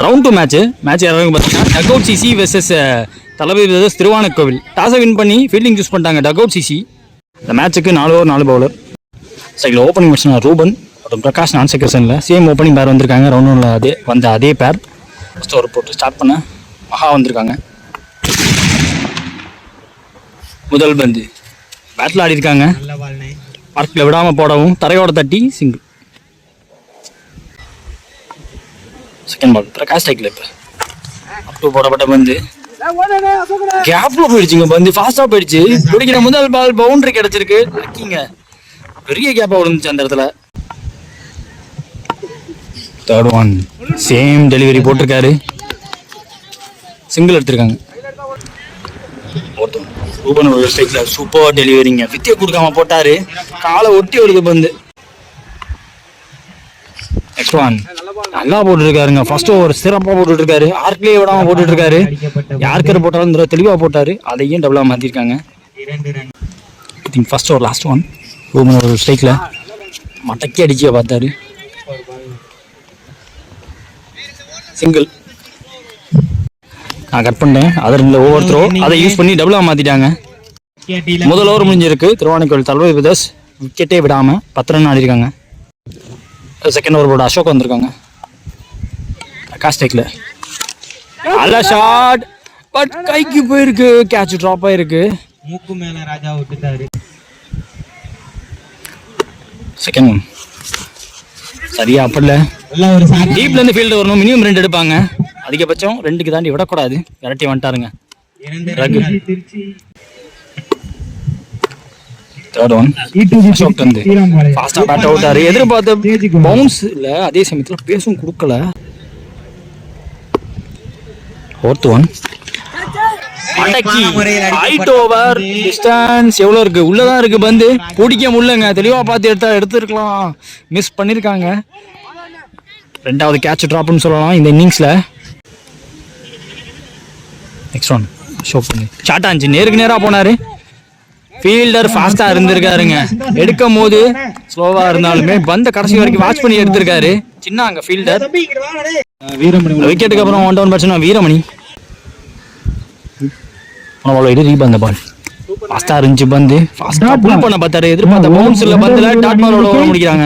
Round 2 match யாராவது பார்த்தீங்கன்னா duck out CC versus தளபதி brothers Thiruvanaikovil. டாஸை win பண்ணி ஃபீல்டிங் சூஸ் பண்ணிட்டாங்க டக் அவுட் சிசி. இந்த மேட்ச்சுக்கு 4 ஓவர் 4 பவுலர். சைடில் ஓப்பனிங் பேட்ஸ்மேன் ரூபன் மற்றும் பிரகாஷ் நான் செகஷனில் சேம் ஓப்பனிங் பேர் வந்திருக்காங்க. ரவுண்ட் 1 அதே பேர் ஃபஸ்ட் ஓவர் போட்டு ஸ்டார்ட் பண்ண மகா வந்திருக்காங்க. முதல் பந்து பேட்டில் ஆடி இருக்காங்க. மார்க்கில் விடாமல் போடவும் தரையோட தட்டி சிங்கிள். செகண்ட் பால் பிரகாஷ் ஸ்ட்ரைக்ல இப்போ அப் போடப்பட்ட பந்து கேப்ல போயிடுச்சுங்க. பந்து ஃபாஸ்டா போயிடுச்சு. பிடிக்கிற முதல் பால் பவுண்டரி கிடைச்சிருக்கு. லக்கிங்க பெரிய கேப்பா விழுந்துச்சு அந்த இடத்துல. தேர்ட் ஒன் சேம் டெலிவரி போட்டிருக்காரு. சிங்கிள் எடுத்திருக்காங்க. ரூபன் ஒரு ஸ்ட்ரைக்ல சூப்பர் டெலிவரிங்க. வித்திய கொடுக்காம போட்டாரு. காலை ஒட்டி வருது பந்து. நெக்ஸ்ட் ஒன் நல்லா போட்டுட்டு இருக்காருங்க. ஃபர்ஸ்ட் ஓவர் சிறப்பாக போட்டுட்டு இருக்காரு. ஆர்க்லேயே விடாம போட்டுட்டு இருக்காரு. யாருக்கர் போட்டாலும் தெளிவாக போட்டாரு. அதையும் டபுளாக மாற்றிருக்காங்க. I think first over last one ரூமன் ஒரு ஸ்ட்ரைக்ல மடக்கி அடிச்சிய பார்த்தாரு. சிங்கிள் நான் கட் பண்ணிட்டேன். அதில் ஒவ்வொருத்தரும் அதை யூஸ் பண்ணி டபுளாக மாற்றிட்டாங்க. முதல் ஓவர் முடிஞ்சிருக்கு. திருவானைக்கோவில் தளபதி பிரதர்ஸ் விக்கெட்டே விடாமல் 10 ரன் ஆடிருக்காங்க. செகண்ட் ஓவர் போட அசோக் வந்திருக்காங்க. காஸ்டேக்ல நல்ல ஷாட் பட் கைக்கு போயிருக்கு. கேட்ச் ட்ராப் ஆயிருக்கு. மூக்கு மேல ராஜா விட்டுட்டாரு. செகண்ட் ஒன் சரியா அப்படல. டீப்ல இருந்து ஃபீல்டு வரணும். மினிமம் 2 எடுப்பாங்க. அதிகபட்சம் 2க்கு தாண்டி விடக்கூடாது. விரட்டி வந்துட்டாருங்க. தேர்ட் ஒன் அசோக் வந்து ஃபாஸ்டா பேட் அவுட்டாரு. எதிர்பார்த்த பவுன்ஸ் இல்ல, அதே சமயத்துல பேசும் கொடுக்கல. Fourth one height over distance எவ்வளோ இருக்கு? உள்ளதான் இருக்கு. பந்து பிடிக்க முடியலங்க. தெளிவா பார்த்து எடுத்துருக்கலாம். மிஸ் பண்ணிருக்காங்க. 2வது கேட்ச் டிராப்னு சொல்லலாம் இந்த இன்னிங்ஸ்ல. நெக்ஸ்ட் ஒன் அசோக் பண்ணி ஷார்ட் ஆச்சு. நேருக்கு நேரா போனாரு. ஃபீல்டர் ஃபாஸ்டா இருந்திருக்காருங்க. எடுக்கும் போது ஸ்லோவா இருந்தாலுமே பந்த கடைசி வரைக்கும் வாட்ச் பண்ணி எடுத்திருக்காரு. சின்ன அங்க ஃபீல்டர். விக்கெட்டுக்கு அப்புறம் 1 டவுன் பேட்ஸ்மேன் வீரமணி. ரீபந்த பால் ஃபாஸ்டா இருந்துச்சு. பந்து ஃபாஸ்டா புல் பண்ண பார்த்தாரு. எதிர்பார்த்த பவுன்ஸ் இல்ல. பந்துல டாட் பாலோட ஓவர் முடிக்கிறாங்க.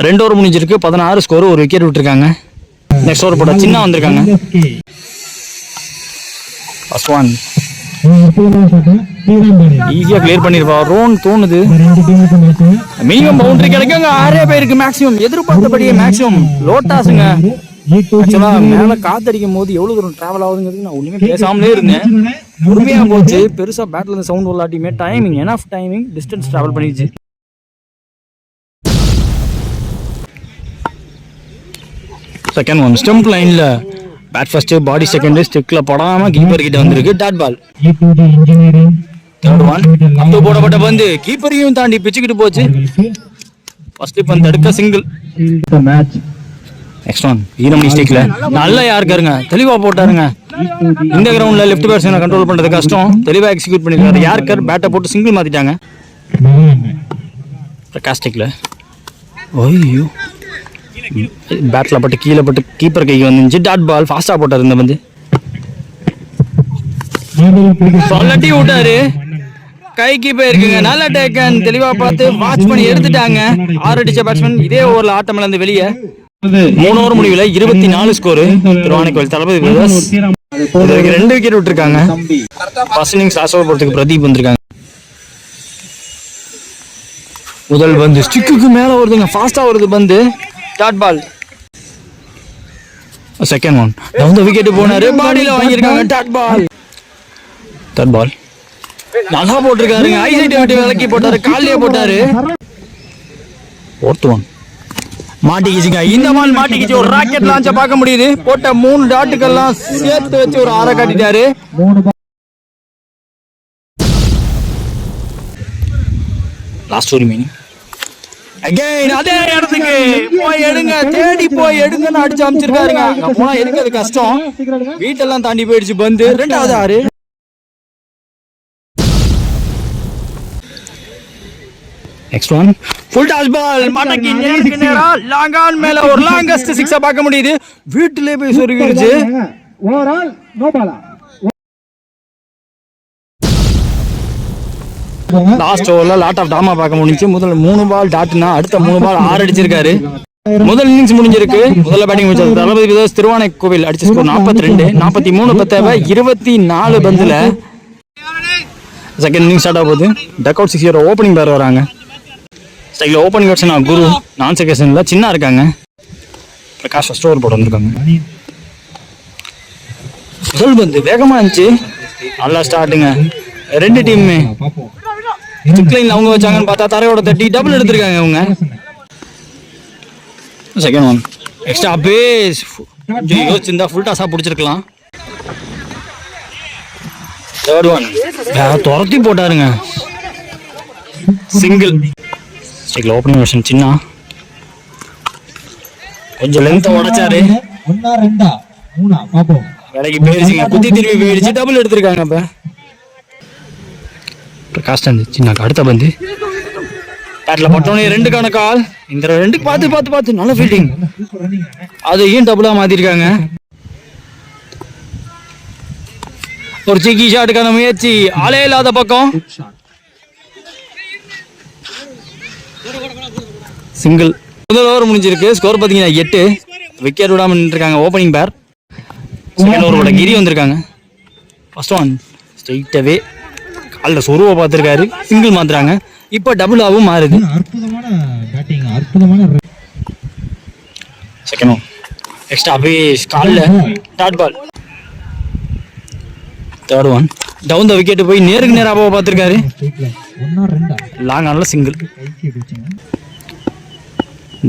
2 ஓவர் முடிஞ்சிருக்கு. 16 ஸ்கோர். ஒரு விக்கெட் விட்டுருக்காங்க. நெக்ஸ்ட் ஓவர் போட சின்ன வந்திருக்காங்க. ஃபர்ஸ்ட் ஒன் ஈஸியா கிளியர் பண்ணிருப்பா ரோன் தோணுது. மினிமம் பவுண்டரி கிடைக்கும். 6 பேருக்கு மேக்ஸிமம். எதிர்பார்த்தபடியே மேக்ஸிமம் லோட்டாஸுங்க. ஆக்சுவலா மேல காத்தடிக்கும் போது எவ்வளவு தூரம் டிராவல் ஆகுதுங்கிறது நான் ஒண்ணுமே பேசாமலே இருந்தேன். பொறுமையா போச்சு. பெருசா பேட்ல இருந்து சவுண்ட் விளாட்டியுமே timing enough timing distance travel பண்ணிடுச்சு. செகண்ட் ஒன் ஸ்டம்ப் லைன்ல பேட் ஃபர்ஸ்ட் பாடி செகண்ட் ஸ்டிக்ல படாம கீப்பர் கிட்ட வந்திருக்கு. Dot ball. Third one up போடப்பட்ட பந்து கீப்பரையும் தாண்டி பிச்சுக்கிட்டு போச்சு. ஃபர்ஸ்ட் பந்து தடுக்க சிங்கிள். நெக்ஸ்ட் ஒன் வீரமணி ஸ்டிக்ல நல்ல யாருக்காருங்க. தெளிவா போட்டாருங்க. இந்த கிரவுண்ட்ல லெஃப்ட் பேட்ஸ்மேனை கண்ட்ரோல் பண்றது கஷ்டம். தெளிவா எக்ஸிக்யூட் பண்ணிருக்காரு. யாருக்கார் பேட்டை போட்டு சிங்கிள் மாத்திட்டாங்க. பிரகாஷ் ஸ்டிக்ல ஓய்யோ பேட்ல பட்டு கீழே பட்டு கீப்பர் கைக்கு வந்துச்சு. டாட் பால் ஃபாஸ்டா போட்டாரு. இந்த வந்து சொல்லட்டி விட்டாரு. கைக்கு போயிருக்குங்க. நல்ல டேக்கன். தெளிவா பார்த்து வாட்ச் பண்ணி எடுத்துட்டாங்க. 6 அடிச்ச பேட்ஸ்மேன் இதே ஓவர்ல ஆட்டம் இழந்து வெளியே. 3 ஓவர் முடிவில் 24 ஸ்கோர். திருவானைக்கோவில் தளபதி பிரதர்ஸ் 2 விக்கெட் விட்டுருக்காங்க. ஃபர்ஸ்ட் இன்னிங்ஸ் லாஸ்ட் ஓவர் போறதுக்கு பிரதீப் வந்திருக்காங்க. முதல் பந்து ஸ்டிக்கு மேல வருதுங்க. ஃபாஸ்டா வருது பந்து. Dot ball. Second one down the wicket போனாரு. பாடியில வாங்கியிருக்காங்க. Dot ball. தேர்ட் பால் நல்லா போட்டிருக்காருங்க. ஐசைட் விட்டு விலக்கி போட்டாரு. காலிலே போட்டாரு. ஃபோர்த் ஒன் மாட்டிக்கிச்சுங்க. இந்த பால் மாட்டிக்கிச்சு. ஒரு ராக்கெட் லான்ச்ச பார்க்க முடியுது. போட்ட 3 டாட்டுக்கெல்லாம் சேர்த்து வச்சு ஒரு 6 காட்டிட்டாரு. லாஸ்ட் ஒரு மீனிங் அகைன் அதே இடத்துக்கு போய் எடுங்க. தேடி போய் எடுங்கன்னு அடிச்சு அமைச்சிருக்காருங்க. அங்க போனா எடுக்கிறது கஷ்டம். வீட்டெல்லாம் தாண்டி போயிடுச்சு பந்து. 2வது 6. Next one full toss ball மடக்கி நேருக்கு நேரா லாங் ஆன் மேல ஒரு லாங்கஸ்ட் சிக்ஸா பார்க்க முடியுது. வீட்டிலே போய் சொருகிருச்சு. ஓவரால் நோ பாலா. லாஸ்ட் ஓவர்ல லாட் ஆஃப் டாமா பார்க்க முடிஞ்சு. முதல்ல 3 பால் டாட்னா அடுத்த 3 பால் 6 அடிச்சிருக்காரு. முதல் இன்னிங்ஸ் முடிஞ்சிருக்கு. முதல்ல பேட்டிங் முடிச்சது தளபதி விதோஸ் திருவானைக்கோவில் அடிச்ச ஸ்கோர் 42. 43 பத்தேவை 24 பந்துல செகண்ட் இன்னிங் ஸ்டார்ட் ஆக போகுது. டக் அவுட் 6 ஓப்பனிங் பேர் வராங்க. ஸ்டைல ஓப்பனிங் பேட்ஸ்மேன் குரு நான் செகண்ட்ல சின்ன இருக்காங்க. பிரகாஷ் ஃபர்ஸ்ட் ஓவர் போட வந்திருக்காங்க. முதல் பந்து வேகமா இருந்துச்சு. நல்லா ஸ்டார்ட்டுங்க. ரெண்டு டீமுமே ஸ்ட்ரைக்லைன்ல அவங்க வச்சாங்கன்னு பார்த்தா தரையோட தட்டி டபுள் எடுத்திருக்காங்க அவங்க. செகண்ட் ஒன் எக்ஸ்ட்ரா பேஸ் யோசிச்சிருந்தா ஃபுல் டாஸா பிடிச்சிருக்கலாம். தேர்ட் ஒன் துரத்தி போட்டாருங்க. சிங்கிள். ஸ்ட்ரைக்ல ஓப்பனிங் வெர்ஷன் சின்ன கொஞ்சம் லென்த் உடைச்சாரு. 1 2 3 பாப்போம். வேலைக்கு போயிருச்சுங்க. குத்தி திரும்பி போயிடுச்சு. டபுள் எடுத்திருக்காங்க. இப்ப பிரகாஷ் சின்ன அடுத்த பந்து பேட்ல பட்டோனே 2 கால். இந்த 2 பார்த்து நல்ல ஃபீல்டிங். அதையும் டபுளா மாத்திருக்காங்க. ஒரு சிக்கி ஷாட்டுக்கான முயற்சி. ஆளே இல்லாத பக்கம் சிங்கிள். முதல் ஓவர் முடிஞ்சிருக்கு. ஸ்கோர் பாத்தீங்கன்னா 8. விக்கெட் விடாம நின்றுருக்காங்க ஓப்பனிங் பேர். செகண்ட் ஓவரோட கிரி வந்திருக்காங்க. ஃபர்ஸ்ட் ஒன் ஸ்ட்ரைட்டாவே காலில் சொருவை பார்த்துருக்காரு. சிங்கிள் மாத்துறாங்க. இப்போ டபுளாகவும் மாறுது. அற்புதமான பேட்டிங், அற்புதமான. செகண்ட் ஒன் எக்ஸ்ட்ரா பேஸ் காலில் dot ball. Third one down the wicket போய் நேருக்கு நேராக பார்த்துருக்காரு. 1 2 லாங் ஆன்ல சிங்கிள்.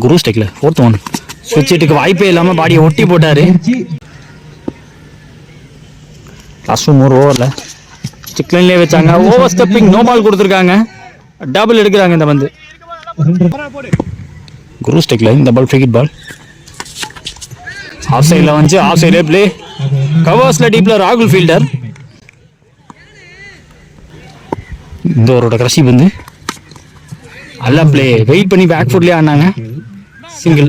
குரு ஸ்டெக்ல ஃபோர்த் ஒன் ஸ்விட்ச் ஹிட்டுக்கு வாய்ப்பே இல்லாம பாடியை ஒட்டி போட்டாரு. லாஸ்ட் 3 ஓவர்ல ஸ்டிக் லைன்லயே வச்சாங்க. ஓவர் ஸ்டெப்பிங் நோ பால் கொடுத்துருக்காங்க. டபுள் எடுக்கிறாங்க இந்த பந்து. குரு ஸ்டெக்ல இந்த ball free hit ball. Off சைட்ல வந்து ஆஃப் சைட்ல ப்ளே. கவர்ஸ்ல டீப்ல ராகுல் ஃபீல்டர். இந்த ஓவரோட கடைசி பந்து அல்ல ப்ளே. வெயிட் பண்ணி பேக் ஃபுட்லயே ஆனாங்க. சிங்கிள்.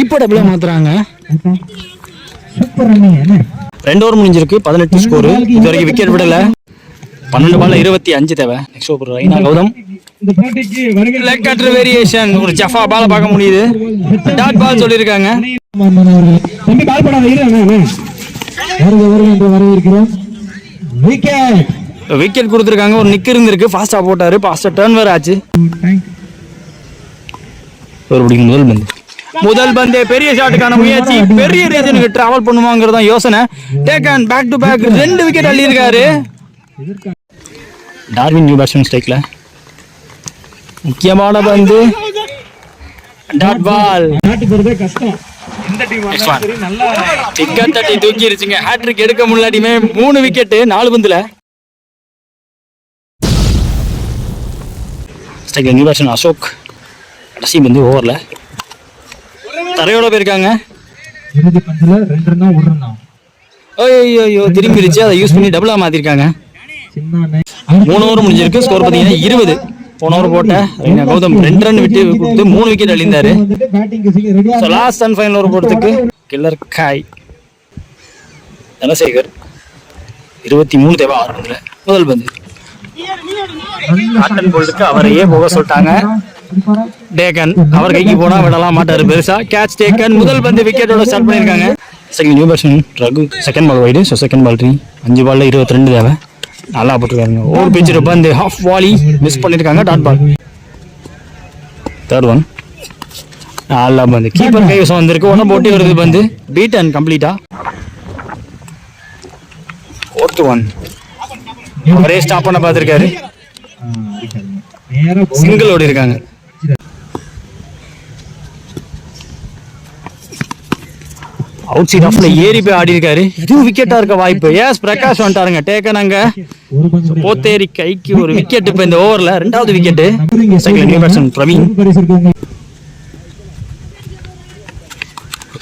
இப்போ டபுளா மாத்துறாங்க. சூப்பர் ரன்னிங் என்ன. 2 ஓவர் முடிஞ்சிருக்கு. 18 ஸ்கோர். இது வரைக்கும் விக்கெட் விடல. 12 பால்ல 25 தேவை. Next over Raina Gautam. இந்த போட்டிக்கு வருகை லெக் கட்டர் வேரியேஷன். ஒரு ஜஃபா பால் பார்க்க முடியுது. டாட் பால் சொல்லியிருக்காங்க. தம்பி பால் போடாத இரு அண்ணா. வருக என்று வரவேற்கிறோம். விக்கெட். விக்கெட் கொடுத்துருக்காங்க. ஒரு நிக் இருந்திருக்கு. ஃபாஸ்டா போட்டாரு. ஃபாஸ்டா டர்ன் வேற ஆச்சு. ஒரு முதல் பந்து பெரிய ஷாட்டுக்கான முயற்சி. பெரிய ரீஜனுக்கு டிராவல் பண்ணுவாங்கிறது தான் யோசனை. Taken back to back 2 wicket அள்ளி இருக்காரு. டார்வின் நியூ பேட்ஸ்மேன் ஸ்ட்ரைக்ல முக்கியமான பந்து டாட் பால். கஷ்டம். இந்த டீம் நல்லா டிக்கெட் தட்டி தூக்கிருச்சுங்க. ஹேட்ரிக் எடுக்க முன்னாடியுமே 3 விக்கெட் 4 பந்துல. ஸ்ட்ரைக்ல நியூ பேட்ஸ்மேன் அசோக். கடைசி பந்து ஓவர்ல தரையோட போயிருக்காங்க. இறுதி பந்துல 2 ரன் 1 ரன். ஐயோ திரும்பிருச்சு. அதை யூஸ் பண்ணி டபுளா மாத்திருக்காங்க. 3 ஓவர் முடிஞ்சிருக்கு. ஸ்கோர் பாத்தீங்கன்னா 20. போன ஓவர் போட்ட ரைனா கௌதம் 2 ரன் விட்டு கொடுத்து 3 விக்கெட் அழிந்தாரு. லாஸ்ட் அண்ட் ஃபைனல் ஓவர் போறதுக்கு கில்லர் காய் தனசேகர் 23 தேவை 6 பந்துல. முதல் பந்து காட்டன் போல்டுக்கு அவரையே போக சொல்லிட்டாங்க. டேக்கன் அவர் கைக்கு போனா விடலாம் மாட்டாரு பெருசா. Catch taken. முதல் பந்து விக்கெட்டோட ஸ்டார்ட் பண்ணிருக்காங்க. Second new batsman Raghu. Second ball wide. So second ball 5 பால்ல 22 தேவை. நல்லா போட்டுருக்காங்க. ஓவர் பிச்சு பந்து ஹாஃப் வாலி மிஸ் பண்ணிருக்காங்க. Dot ball. தேர்ட் ஒன் நல்லா பந்து கீப்பர் கைவசம் வந்திருக்கு. ஒன்னும் போட்டி வருது பந்து. பீட் அண்ட் கம்ப்ளீட்டா. ஃபோர்த் ஒன் அவரே ஸ்டாப் பண்ண பார்த்திருக்காரு. சிங்கிள் ஓடி இருக்காங்க. அவுட் சைட் ஆஃப்ல ஏறி போய் ஆடி இருக்காரு. இதுவும் விக்கெட்டா இருக்க வாய்ப்பு. எஸ் பிரகாஷ் வந்துட்டாருங்க. டேக்கன் அங்க போத்தேரி கைக்கு ஒரு விக்கெட். இப்ப இந்த ஓவர்ல 2வது wicket. Second new batsman Praveen.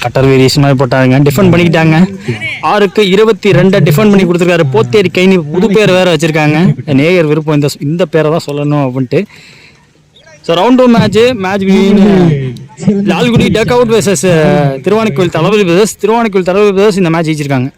Cutter variation மாதிரி போட்டாங்க. டிஃபெண்ட் பண்ணிக்கிட்டாங்க. 6க்கு 22 டிஃபெண்ட் பண்ணி கொடுத்துருக்காரு. போத்தேரி கைனி புது பேர் வேற வச்சிருக்காங்க. நேயர் விருப்பம் இந்த பேரை தான் சொல்லணும் அப்படின்ட்டு. So round 2 match Lalgudi take out versus Thiruvanaikoil Thalapathi brothers இந்த மேட்ச் ஜெயிச்சிருக்காங்க.